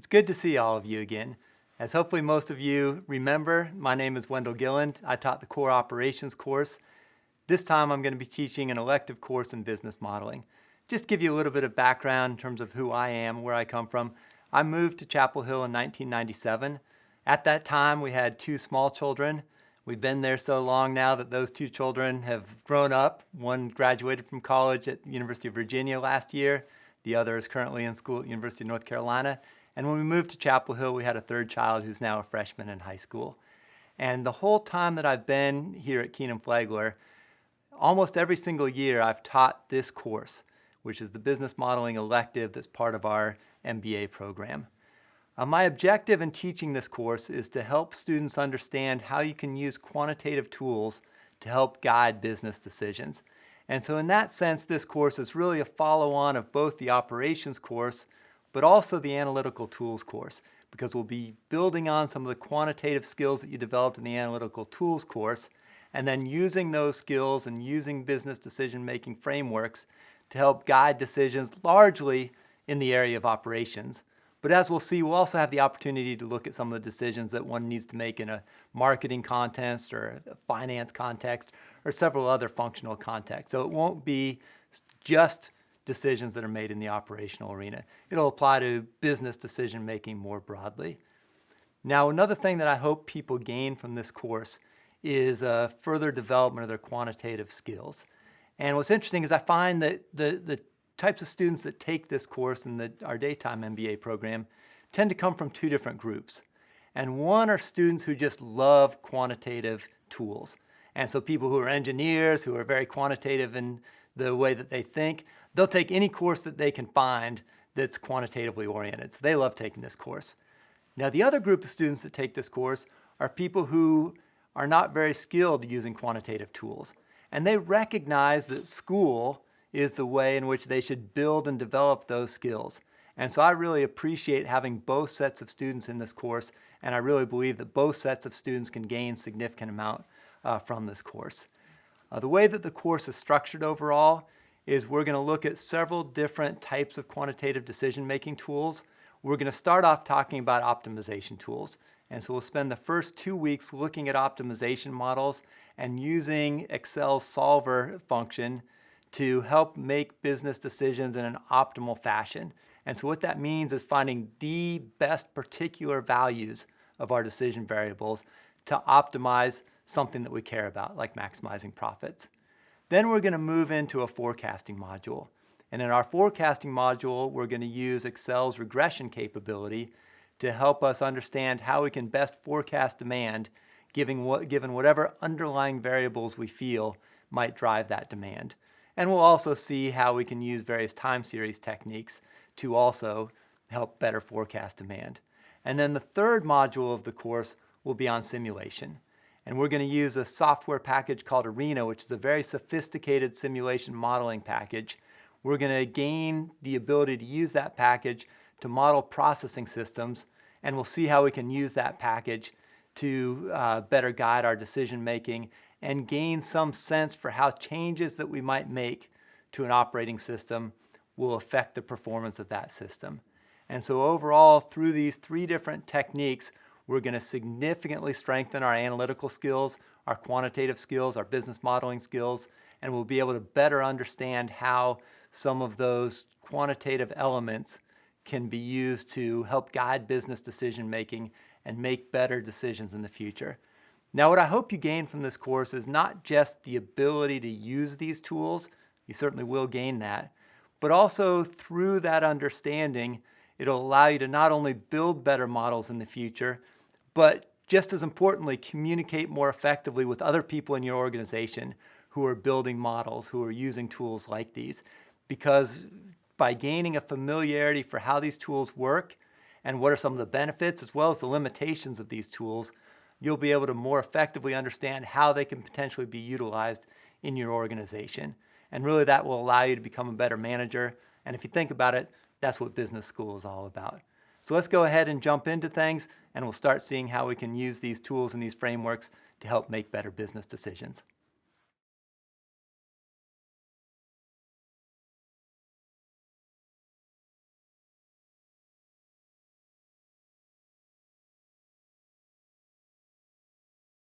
It's good to see all of you again. As hopefully most of you remember, my name is Wendell Gilland. I taught the Core Operations course. This time I'm going to be teaching an elective course in business modeling. Just to give you a little bit of background in terms of who I am, where I come from. I moved to Chapel Hill in 1997. At that time we had two small children. We've been there so long now that those two children have grown up. One graduated from college at the University of Virginia last year. The other is currently in school at the University of North Carolina. And when we moved to Chapel Hill, we had a third child who's now a freshman in high school. And the whole time that I've been here at Kenan-Flagler, almost every single year I've taught this course, which is the business modeling elective that's part of our MBA program. My objective in teaching this course is to help students understand how you can use quantitative tools to help guide business decisions. And so in that sense, this course is really a follow-on of both the operations course, but also the analytical tools course, because we'll be building on some of the quantitative skills that you developed in the analytical tools course, and then using those skills and using business decision-making frameworks to help guide decisions largely in the area of operations. But as we'll see, we'll also have the opportunity to look at some of the decisions that one needs to make in a marketing context or a finance context or several other functional contexts. So it won't be just decisions that are made in the operational arena. It'll apply to business decision making more broadly. Now, another thing that I hope people gain from this course is further development of their quantitative skills. And what's interesting is I find that the types of students that take this course in our daytime MBA program tend to come from two different groups. And one are students who just love quantitative tools. And so people who are engineers, who are very quantitative in the way that they think, they'll take any course that they can find that's quantitatively oriented. So they love taking this course. Now, the other group of students that take this course are people who are not very skilled using quantitative tools. And they recognize that school is the way in which they should build and develop those skills. And so I really appreciate having both sets of students in this course, and I really believe that both sets of students can gain significant amount from this course. The way that the course is structured overall is we're going to look at several different types of quantitative decision-making tools. We're going to start off talking about optimization tools. And so we'll spend the first 2 weeks looking at optimization models and using Excel's solver function to help make business decisions in an optimal fashion. And so what that means is finding the best particular values of our decision variables to optimize something that we care about, like maximizing profits. Then we're going to move into a forecasting module. And in our forecasting module, we're going to use Excel's regression capability to help us understand how we can best forecast demand given whatever underlying variables we feel might drive that demand. And we'll also see how we can use various time series techniques to also help better forecast demand. And then the third module of the course will be on simulation. And we're going to use a software package called Arena, which is a very sophisticated simulation modeling package. We're going to gain the ability to use that package to model processing systems, and we'll see how we can use that package to better guide our decision making and gain some sense for how changes that we might make to an operating system will affect the performance of that system. And so overall, through these three different techniques, we're going to significantly strengthen our analytical skills, our quantitative skills, our business modeling skills, and we'll be able to better understand how some of those quantitative elements can be used to help guide business decision making and make better decisions in the future. Now, what I hope you gain from this course is not just the ability to use these tools, you certainly will gain that, but also through that understanding, it'll allow you to not only build better models in the future, but just as importantly, communicate more effectively with other people in your organization who are building models, who are using tools like these. Because by gaining a familiarity for how these tools work and what are some of the benefits as well as the limitations of these tools, you'll be able to more effectively understand how they can potentially be utilized in your organization. And really that will allow you to become a better manager. And if you think about it, that's what business school is all about. So let's go ahead and jump into things, and we'll start seeing how we can use these tools and these frameworks to help make better business decisions.